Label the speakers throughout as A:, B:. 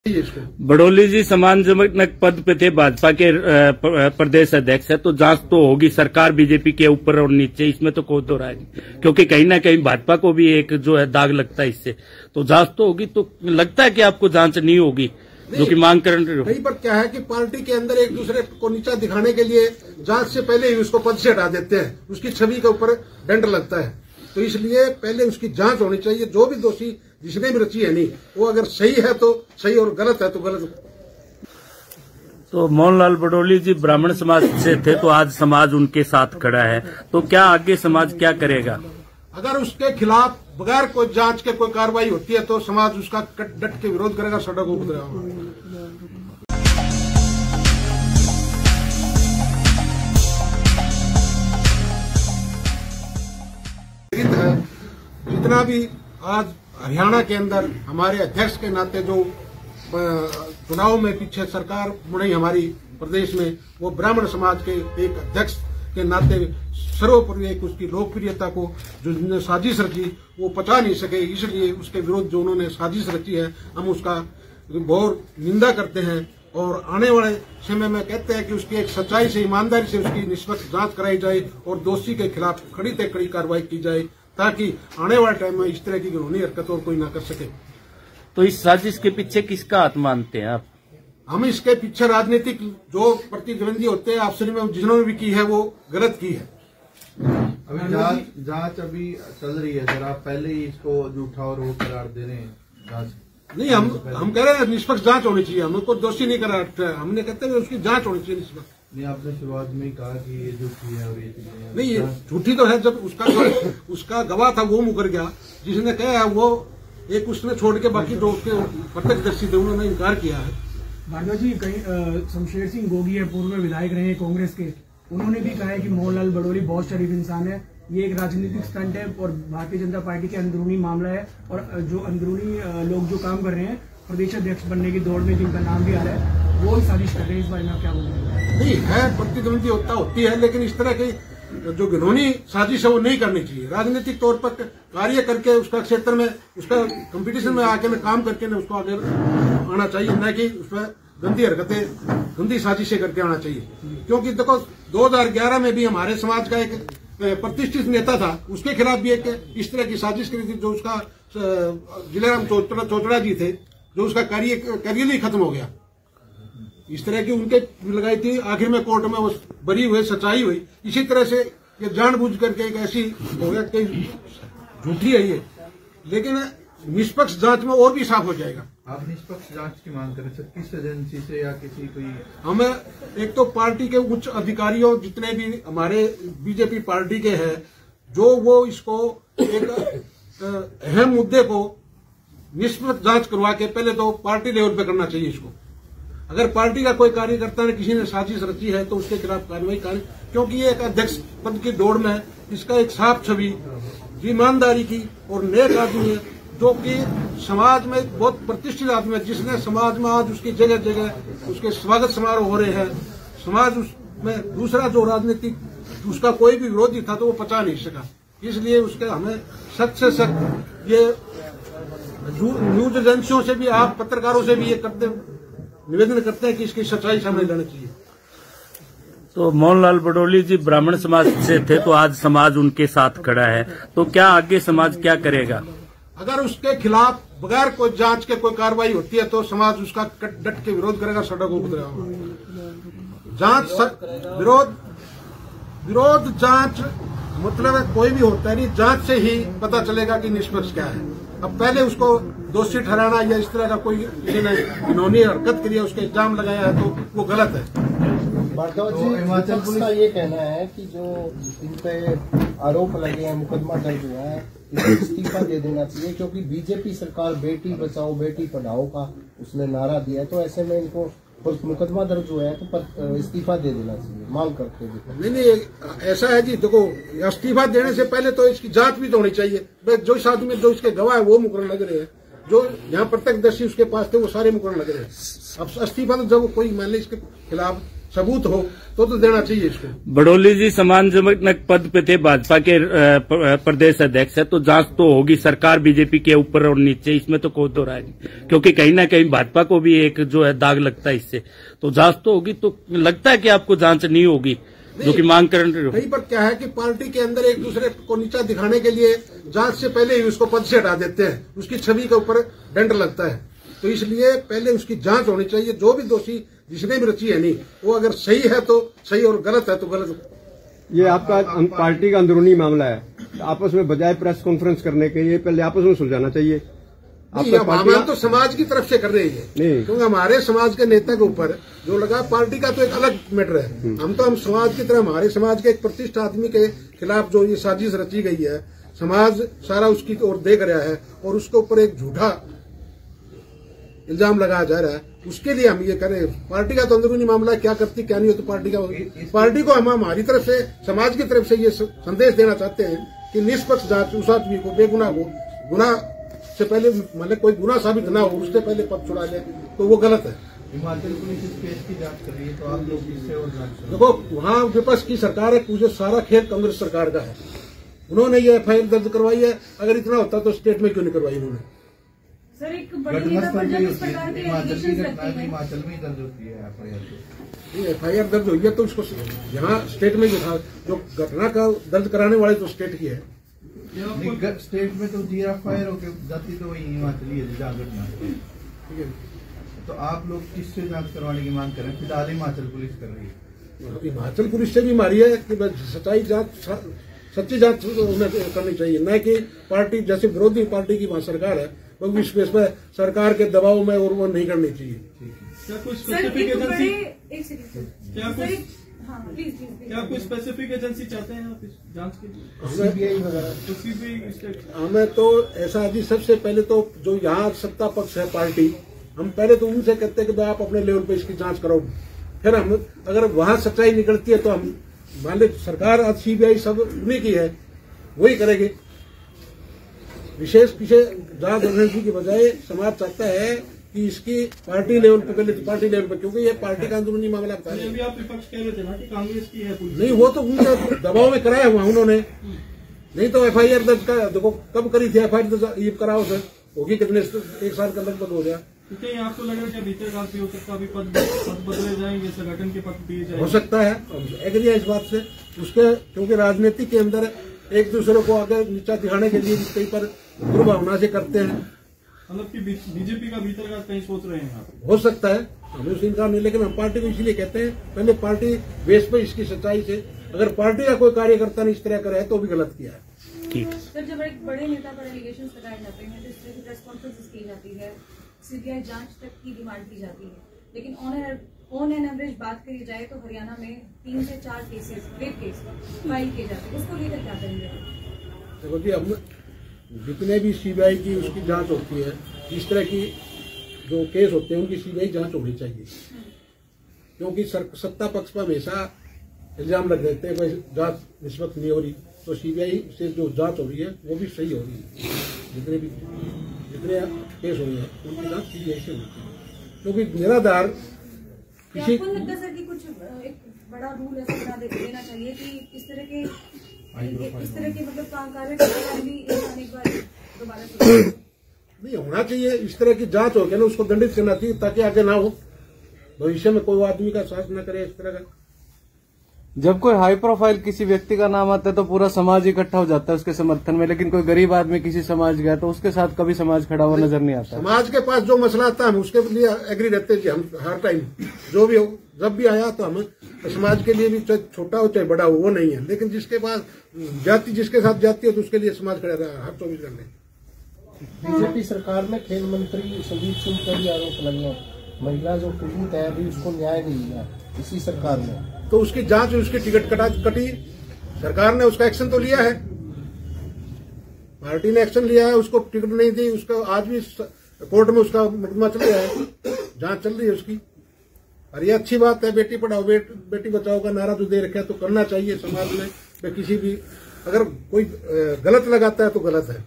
A: बड़ोली जी सम्मानजनक पद पे थे, भाजपा के प्रदेश अध्यक्ष है, तो जांच तो होगी। सरकार बीजेपी के ऊपर और नीचे, इसमें तो कोई दो राय नहीं, क्योंकि कहीं ना कहीं भाजपा को भी एक जो है दाग लगता है इससे। तो जांच तो होगी। तो लगता है कि आपको जांच नहीं होगी जो कि मांग कर रहे हो?
B: कहीं पर क्या है कि पार्टी के अंदर एक दूसरे को नीचा दिखाने के लिए जांच से पहले ही उसको पद से हटा देते हैं, उसकी छवि के ऊपर दंड लगता है। तो इसलिए पहले उसकी जांच होनी चाहिए। जो भी दोषी जिसने भी रची है नहीं, वो अगर सही है तो सही और गलत है तो गलत।
A: तो मोहनलाल बड़ोली जी ब्राह्मण समाज से थे, तो आज समाज उनके साथ खड़ा है, तो क्या आगे समाज क्या करेगा?
B: अगर उसके खिलाफ बगैर कोई जांच के कोई कार्रवाई होती है तो समाज उसका डट के विरोध करेगा, सड़क को उतरेगा। जितना भी आज हरियाणा के अंदर हमारे अध्यक्ष के नाते जो चुनाव में पीछे सरकार मुड़ी हमारी प्रदेश में, वो ब्राह्मण समाज के एक अध्यक्ष के नाते सर्वोपरि एक उसकी लोकप्रियता को जो जिन्होंने साजिश रची वो पचा नहीं सके, इसलिए उसके विरोध जो उन्होंने साजिश रची है हम उसका बहुत निंदा करते हैं। और आने वाले समय में कहते हैं कि उसकी एक सच्चाई से, ईमानदारी से उसकी निष्पक्ष जांच कराई जाए और दोषी के खिलाफ कड़ी से कड़ी कार्रवाई की जाए, ताकि आने वाले टाइम में इस तरह की घिनौनी हरकत और कोई ना कर सके।
A: तो इस साजिश के पीछे किसका हाथ मानते हैं आप?
B: हम इसके पीछे राजनीतिक जो प्रतिद्वंदी होते हैं आपस में जिन्होंने भी की है वो गलत की है।
C: अभी जांच अभी चल रही है सर, आप पहले ही इसको झूठा और वो करार दे रहे हैं। जांच
B: नहीं, हम कह रहे हैं निष्पक्ष जांच होनी चाहिए, हमको दोषी नहीं करार, हमने कहते हैं उसकी जांच होनी चाहिए निष्पक्ष।
C: नहीं, आपने शुरुआत में ही कहा कि ये झूठी है और ये
B: नहीं, ये झूठी तो है। जब उसका गवाह था वो मुकर गया, जिसने कहा है वो एक उसने छोड़ के बाकी जो उसके प्रत्यक्षदर्शी थे उन्होंने इनकार किया है।
D: भार्गव जी, कहीं शमशेर सिंह गोगी है, पूर्व विधायक रहे हैं कांग्रेस के, उन्होंने भी कहा है कि मोहनलाल बड़ोली बहुत शरीफ इंसान है, ये एक राजनीतिक स्टंट है और भारतीय जनता पार्टी के अंदरूनी मामला है, और जो अंदरूनी लोग जो काम कर रहे हैं प्रदेश अध्यक्ष बनने की दौड़ में जिनका नाम भी आ रहा है वो ही साजिश कर रहे हैं। इस बारे में आप क्या बोलेंगे?
B: नहीं है, प्रतिद्वंदी होती है, लेकिन इस तरह की जो घिनौनी साजिश है वो नहीं करनी चाहिए। राजनीतिक तौर पर कार्य करके उसका क्षेत्र में उसका कंपटीशन में आके काम करके न उसको आगे आना चाहिए, न कि उसमें गंदी हरकतें, गंदी साजिशें करके आना चाहिए। क्योंकि देखो 2011 में भी हमारे समाज का एक प्रतिष्ठित नेता था, उसके खिलाफ भी एक इस तरह की साजिश करी थी, जो उसका जिलेराम चोपड़ा जी थे, जो उसका करियर ही खत्म हो गया। इस तरह की उनके लगाई थी, आखिर में कोर्ट में वो बरी हुए, सच्चाई हुई। इसी तरह से ये जानबूझ करके एक ऐसी हो गया कि झूठी है ये, लेकिन निष्पक्ष जांच में और भी साफ हो जाएगा।
C: आप निष्पक्ष जांच की मांग करें सर, किस एजेंसी से या किसी कोई?
B: हमें एक तो पार्टी के उच्च अधिकारियों जितने भी हमारे बीजेपी पार्टी के हैं, जो वो इसको एक अहम मुद्दे को निष्पक्ष जांच करवा के पहले तो पार्टी लेवल पे करना चाहिए इसको। अगर पार्टी का कोई कार्यकर्ता ने किसी ने साजिश रची है तो उसके खिलाफ कार्रवाई करें, क्योंकि ये एक अध्यक्ष पद की दौड़ में इसका एक साफ छवि ईमानदारी की और नेक आदमी है, जो कि समाज में बहुत प्रतिष्ठित आदमी है, जिसने समाज में आज उसकी जगह जगह उसके स्वागत समारोह हो रहे हैं। समाज उसमें दूसरा जो राजनीतिक उसका कोई भी विरोधी था तो वो पचा नहीं सका, इसलिए उसके हमें सख्त से सख्त ये न्यूज एजेंसियों से भी, आप पत्रकारों से भी ये निवेदन करते हैं कि इसकी सच्चाई सामने लानी चाहिए।
A: तो मोहनलाल बड़ोली जी ब्राह्मण समाज से थे, तो आज समाज उनके साथ खड़ा है, तो क्या आगे समाज क्या करेगा?
B: अगर उसके खिलाफ बगैर कोई जांच के कोई कार्रवाई होती है तो समाज उसका डट के विरोध करेगा, सड़क को उतरेगा। जांच विरोध जांच मतलब कोई भी होता है नहीं, जांच से ही पता चलेगा कि निष्पक्ष क्या है। अब पहले उसको दोषी ठहराना या इस तरह का कोई किसी ने घिनौनी हरकत करी है, उसके इल्जाम लगाया है, तो वो गलत है।
E: भार्गव जी, हिमाचल पुलिस का ये कहना है कि जो इन पे आरोप लगे हैं, मुकदमा दर्ज हुआ है, इसको इस्तीफा दे देना चाहिए, क्योंकि बीजेपी सरकार बेटी बचाओ बेटी पढ़ाओ का उसने नारा दिया है, तो ऐसे में इनको मुकदमा दर्ज हुआ है तो इस्तीफा दे देना चाहिए, मांग करते हैं।
B: नहीं, ऐसा है जी, देखो इस्तीफा देने से पहले तो इसकी जांच भी तो होनी चाहिए। जो इस आदमी जो इसके गवाह है वो मुकर्रर लग रहे हैं, जो यहाँ प्रत्यक्षदर्शी उसके पास थे वो सारे मुकर्रर लग रहे हैं। अब इस्तीफा तो जब कोई मान ली इसके खिलाफ सबूत हो तो देना चाहिए इसको।
A: बड़ोली जी सम्मानजनक पद पे थे, भाजपा के प्रदेश अध्यक्ष है, तो जांच तो होगी सरकार बीजेपी के ऊपर और नीचे, इसमें तो कोई दो राय नहीं, क्योंकि कहीं ना कहीं भाजपा को भी एक जो है दाग लगता है इससे, तो जांच तो होगी। तो लगता है कि आपको जांच नहीं होगी जो कि मांग कर रहे हो?
B: कहीं पर क्या है कि पार्टी के अंदर एक दूसरे को नीचा दिखाने के लिए जांच से पहले ही उसको पद से हटा देते हैं, उसकी छवि के ऊपर दंड लगता है। तो इसलिए पहले उसकी जांच होनी चाहिए, जो भी दोषी जिसने भी रची है नहीं, वो अगर सही है तो सही और गलत है तो गलत।
F: ये आपका पार्टी का अंदरूनी मामला है, आपस में बजाय प्रेस कॉन्फ्रेंस करने के ये पहले आपस में सुलझाना चाहिए।
B: हम तो समाज की तरफ से कर रहे हैं, क्योंकि हमारे समाज के नेता के ऊपर जो लगा, पार्टी का तो एक अलग मैटर है। हम समाज की तरह, हमारे समाज के एक प्रतिष्ठित आदमी के खिलाफ जो ये साजिश रची गई है, समाज सारा उसकी ओर देख रहा है और उसके ऊपर एक झूठा इल्जाम लगाया जा रहा है, उसके लिए हम ये करें। पार्टी का तो अंदरूनी मामला क्या करती क्या नहीं हो, तो पार्टी को हम हमारी तरफ से, समाज की तरफ से ये संदेश देना चाहते हैं कि निष्पक्ष जांच, उस आदमी को बेगुनाह को गुनाह से पहले, मतलब कोई गुनाह साबित ना हो उससे पहले पद छुड़ा ले, तो वो गलत है।
C: हिमाचल पुलिस इस केस की जांच कर रही है, तो आप लोग इससे और जांच करें।
B: देखो, वहाँ विपक्ष की सरकार है, पूरे सारा खेल कांग्रेस सरकार का है। उन्होंने ये FIR दर्ज करवाई है, अगर इतना होता तो स्टेट में क्यों नहीं करवाई उन्होंने?
G: सर, एक बड़ी नेता पर जब इस प्रकार के एलिगेशंस लगते हैं,
C: हिमाचल में दर्ज होती है
B: FIR दर्ज हुई है तो उसको यहाँ स्टेट में जो घटना का दर्ज कराने वाले तो स्टेट की है।
C: स्टेट में तो GFIR होकर जाती तो वही हिमाचली है जहाँ घटना।
B: ठीक है,
C: तो आप लोग किससे जांच करवाने की मांग करें? फिलहाल हिमाचल पुलिस कर रही है।
B: हिमाचल पुलिस से भी मारी है कि सच्चाई जांच, सच्ची जांच उन्हें करनी चाहिए, न कि पार्टी जैसे विरोधी पार्टी की वहाँ सरकार है वो भी इस पे सरकार के दबाव में और वो नहीं करनी चाहिए।
H: क्या कोई स्पेसिफिक एजेंसी,
G: क्या
H: कोई स्पेसिफिक एजेंसी चाहते हैं आप इस जांच के लिए?
B: CBI वगैरह हमें तो ऐसा जी, सबसे पहले तो जो यहाँ सत्ता पक्ष है पार्टी, हम पहले तो उनसे कहते हैं कि आप अपने लेवल पे इसकी जांच करो, फिर हम अगर वहां सच्चाई निकलती है तो हम मान ली सरकार आज CBI सब उन्हीं की है, वही करेंगे। विशेष पीछे जांच रणनीति की बजाय समाज चाहता है कि इसकी पार्टी लेवल पे, पहले पार्टी लेवल पे, क्योंकि ये पार्टी का अंदरूनी मामला बता रहे हैं।
H: आप विपक्ष कह रहे थे ना कि कांग्रेस की है पुलिस,
B: नहीं, वो तो उनके दबाव में कराया हुआ उन्होंने, नहीं तो FIR दर्ज का देखो कब करी थी FIR दर्ज, ये कराओ सर, होगी कितने, 1 साल का लगभग हो गया।
H: क्योंकि आपको लग रहा है भीतर काल भी हो सकता है, अभी पद बदले जाएंगे, संगठन के पद दिए जाएंगे,
B: हो सकता है, एग्री है इस बात से उसके, क्योंकि राजनीति के अंदर एक दूसरे को आगे नीचा दिखाने के लिए कई पर दुर्भावना से करते हैं।
H: मतलब कि बीजेपी का भीतर का कहीं सोच रहे हैं आप?
B: हो सकता है, हमें उससे इनकार नहीं, लेकिन हम पार्टी को इसलिए कहते हैं पहले पार्टी बेस पे इसकी सच्चाई से, अगर पार्टी का कोई कार्यकर्ता ने इस तरह करे तो भी गलत किया है।
A: ठीक
G: सर, जब एक बड़े नेता पर एलिगेशन लगाए जाते हैं, जिस तरह की प्रेस कॉन्फ्रेंस की जाती है, CBI जांच तक की डिमांड की जाती है, लेकिन ऑन एन एवरेज बात करी जाए तो हरियाणा में 3 से 4 केसेस, रेप केस फाइल किए जाते हैं, उसको लेकर क्या करेंगे?
B: देखो जी, हम जितने भी CBI की उसकी जांच होती है, इस तरह की जो केस होते हैं उनकी CBI जांच होनी चाहिए, क्योंकि सत्ता पक्ष पर हमेशा इल्जाम लग देते हैं भाई जांच निष्पक्ष नहीं हो रही, तो CBI से जो जांच हो रही है वो भी सही हो रही है। जितने केस हो रहे हैं उनकी जांच CBI से होनी चाहिए, क्योंकि निराधार किसी
G: आपको लगता है सर कि कुछ एक बड़ा रूल ऐसा बना देना चाहिए कि इस तरह के मतलब कार्य भी एक बार दोबारा
B: नहीं होना चाहिए, इस तरह की जांच हो गया ना, उसको दंडित करना चाहिए ताकि आगे ना हो, भविष्य में कोई आदमी का साथ न करे इस तरह का।
I: जब कोई हाई प्रोफाइल किसी व्यक्ति का नाम आता है तो पूरा समाज इकट्ठा हो जाता है उसके समर्थन में, लेकिन कोई गरीब आदमी किसी समाज गया तो उसके साथ कभी समाज खड़ा हुआ नजर नहीं आता।
B: समाज के पास जो मसला आता है हम उसके लिए एग्री रहते हैं कि हम हर टाइम जो भी हो, जब भी आया तो हम समाज के लिए भी, चाहे छोटा हो चाहे बड़ा हो, वो नहीं है, लेकिन जिसके पास जाति, जिसके साथ जाती है तो उसके लिए समाज खड़ा रहा हर 24 घंटे।
E: बीजेपी सरकार में खेल मंत्री संदीप सिंह पर भी आरोप लगे, महिला जो पीड़ित है अभी उसको न्याय नहीं मिला इसी सरकार में,
B: तो उसकी जांच, उसकी टिकट कटी, सरकार ने उसका एक्शन तो लिया है, पार्टी ने एक्शन लिया है, उसको टिकट नहीं दी, उसका आज भी कोर्ट में उसका मुकदमा चल रहा है, जांच चल रही है उसकी। और ये अच्छी बात है, बेटी पढ़ाओ बेटी बचाओ का नारा जो दे रखा है तो करना चाहिए समाज में, किसी भी अगर कोई गलत लगाता है तो गलत है।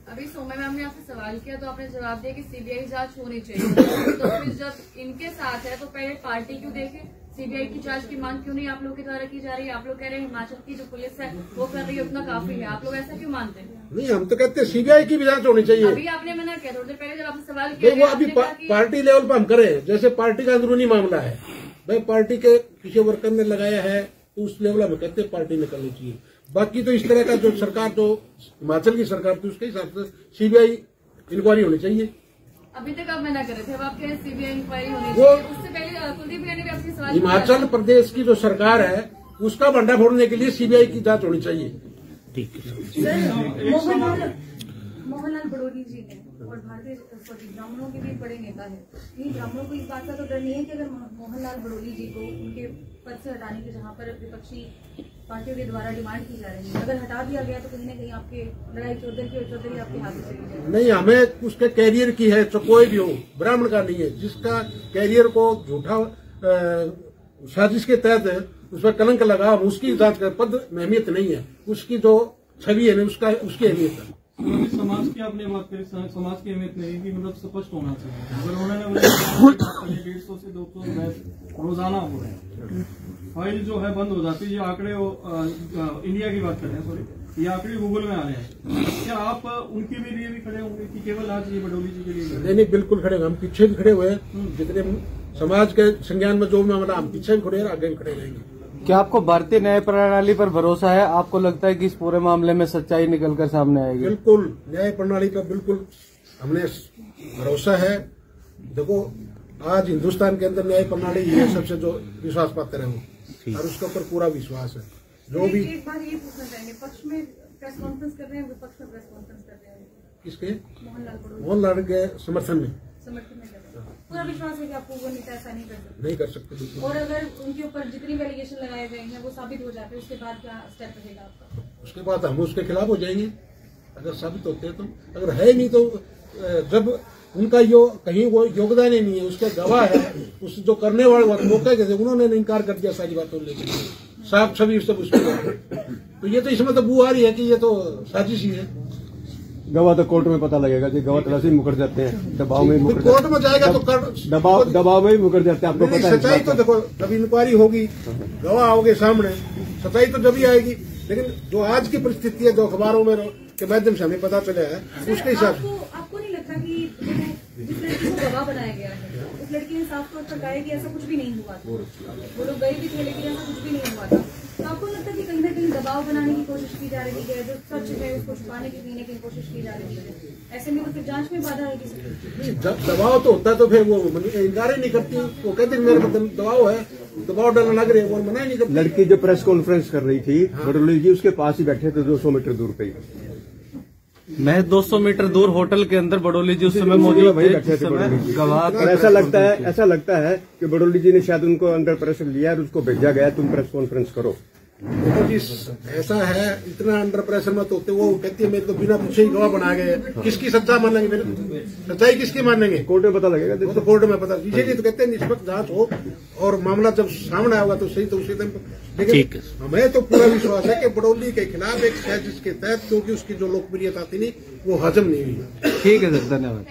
J: अभी सौम्या मैम ने आपसे सवाल किया तो आपने जवाब दिया कि CBI जांच होनी चाहिए, तो फिर जब इनके साथ है तो पहले पार्टी क्यों देखे, सीबीआई की जांच की मांग क्यों नहीं आप लोगों के द्वारा की जा रही है? आप लोग कह रहे हैं हिमाचल की जो पुलिस है वो कर रही है उतना काफी है, आप लोग ऐसा क्यों मानते हैं?
B: नहीं, हम तो कहते हैं सीबीआई की भी जांच होनी चाहिए।
J: अभी आपने मना किया, थोड़ी देर पहले जब आपसे सवाल किया
B: वो अभी पार्टी लेवल पर हम करें, जैसे पार्टी का अंदरूनी मामला है, भाई पार्टी के किसी वर्कर ने लगाया है तो उस लेवल में कहते हैं पार्टी ने करनी चाहिए। बाकी तो इस तरह का जो सरकार, जो हिमाचल की सरकार थी, उसके हिसाब से सीबीआई इंक्वायरी होनी चाहिए।
J: अभी तक आप मना कर रहे थे, अब आप कह रहे हैं सीबीआई इंक्वायरी होनी चाहिए। उससे पहले कुलदीप भैया ने भी आपसे सवाल किया।
B: हिमाचल प्रदेश की जो सरकार है उसका भंडा फोड़ने के लिए सीबीआई की जांच होनी चाहिए।
A: ठीक है।
G: मोहनलाल बड़ोली जी ने और भारतीय ब्राह्मणों के भी बड़े नेता है, इन ब्राह्मणों को इस बात का तो डर नहीं है कि अगर मोहनलाल बड़ोली जी को उनके पद से हटाने के, जहां पर विपक्षी पार्टियों के द्वारा डिमांड की जा रही है, अगर हटा दिया गया तो कहीं ना कहीं आपके लड़ाई चौधरी आपके हाथ में चली जाएगी?
B: नहीं, हमें उसके कैरियर की है, तो कोई भी हो, ब्राह्मण का नहीं है। जिसका कैरियर को झूठा साजिश के तहत है, उस पर कलंक लगा, उसकी जांच कर, पद में अहमियत नहीं है, उसकी जो छवि है उसका, उसकी अहमियत है।
H: समाज की आपने बात करी, समाज की अहमियत नहीं की, मतलब स्पष्ट होना चाहिए। अगर उन्होंने 150 से 200 रोजाना हो रहे हैं, फाइल जो है बंद हो जाती है। ये आंकड़े इंडिया की बात कर रहे हैं, सॉरी, ये आंकड़े गूगल में आ रहे हैं। क्या आप उनके लिए भी खड़े होंगे कि केवल आज ये बडोली जी के लिए?
B: नहीं, बिल्कुल खड़े होंगे, हम पीछे भी खड़े हुए हैं। जितने समाज के संज्ञान में जो मामला, हम पीछे भी खड़े हैं, आगे भी खड़े रहेंगे।
I: क्या आपको भारतीय न्याय प्रणाली पर भरोसा है? आपको लगता है कि इस पूरे मामले में सच्चाई निकलकर सामने आएगी?
B: बिल्कुल, न्याय प्रणाली पर बिल्कुल हमने भरोसा है। देखो, आज हिंदुस्तान के अंदर न्याय प्रणाली ये सबसे जो विश्वास पात्र है वो, और उसके ऊपर पूरा विश्वास है। जो भी
G: एक बार ये पूछना चाहेंगे, पक्ष में प्रेस कॉन्फ्रेंस कर रहे हैं, विपक्ष में प्रेस कॉन्फ्रेंस कर रहे हैं,
B: किसके?
G: मोहनलाल
B: के समर्थन में
G: कर रहे हैं। पूरा विश्वास है कि आपको वो नेता ऐसा नहीं कर सकते?
B: नहीं कर सकते बिल्कुल।
G: और अगर उनके ऊपर जितनी भी एलिगेशन लगाए गए हैं वो साबित हो जाते हैं, उसके बाद क्या स्टेप रहेगा आपका?
B: उसके बाद हम उसके खिलाफ हो जाएंगे, अगर साबित होते हैं तो। अगर है नहीं तो जब उनका कहीं वो योगदान ही नहीं है, उसके गवाह है, उस जो करने वाले मौके के थे उन्होंने इनकार कर दिया सारी बातों लेकर, साफ छवि सब उसको। तो ये तो इसमें तो बू आ रही है कि ये तो साजिश ही है।
F: गवाह तो कोर्ट में पता लगेगा जी, गवाह तो वैसे ही मुकर जाते हैं, दबाव में मुकर,
B: कोर्ट में जाएगा तो
F: दबाव में ही मुकर जाते हैं। आपको पता है
B: सच्चाई तो देखो, जब इंक्वायरी होगी, गवाह होंगे सामने, सच्चाई तो जब ही आएगी। लेकिन जो आज की परिस्थिति है, जो अखबारों में के माध्यम से हमें पता चला है, उसके हिसाब से
G: आपको नहीं लगता कि जिस लड़की को गवाह बनाया गया है, उस लड़की ने साफ तौर पर कहा है कि ऐसा कुछ भी नहीं हुआ था, वो लोग गए भी थे लेकिन ऐसा कुछ भी नहीं हुआ था, तो आपको लगता है कि कहीं ना कहीं दबाव बनाने की कोशिश की जा रही है, जो सच है उसको छुपाने की कहीं ना कहीं कोशिश की जा रही है? ऐसे में तो फिर जांच में बाधा आएगी।
B: जब दबाव तो होता है तो फिर वो इनकार ही नहीं करती, वो कहते मेरे को दबाव है, दबाव डालना लग रही है, वो मना ही नहीं करती।
F: लड़की जो प्रेस कॉन्फ्रेंस कर रही थी, बडोली जी उसके पास ही बैठे थे 200 मीटर दूर पे।
I: मैं 200 मीटर दूर होटल के अंदर बडोली जी उस समय मौजूद थे, गवाह।
F: ऐसा लगता है कि बडोली जी ने शायद उनको अंडर प्रेशर लिया और उसको भेजा गया, तुम प्रेस कॉन्फ्रेंस करो।
B: देखो जी, ऐसा है, इतना अंडर प्रेशर मत होते। वो कहती है मेरे को बिना पूछे ही गवाह बना गए, किसकी सच्चा मानेंगे? मेरे सच्चाई किसकी मानेंगे?
F: कोर्ट में पता लगेगा,
B: वो तो कोर्ट में पता। इसीलिए तो कहते हैं निष्पक्ष जांच हो, और मामला जब सामने आएगा तो सही, तो उसी दिन। लेकिन हमें तो पूरा विश्वास है कि बडोली के खिलाफ एक साजिश के तहत, क्योंकि उसकी जो लोकप्रियता थी नहीं, वो हजम नहीं हुई।
I: ठीक है सर, धन्यवाद।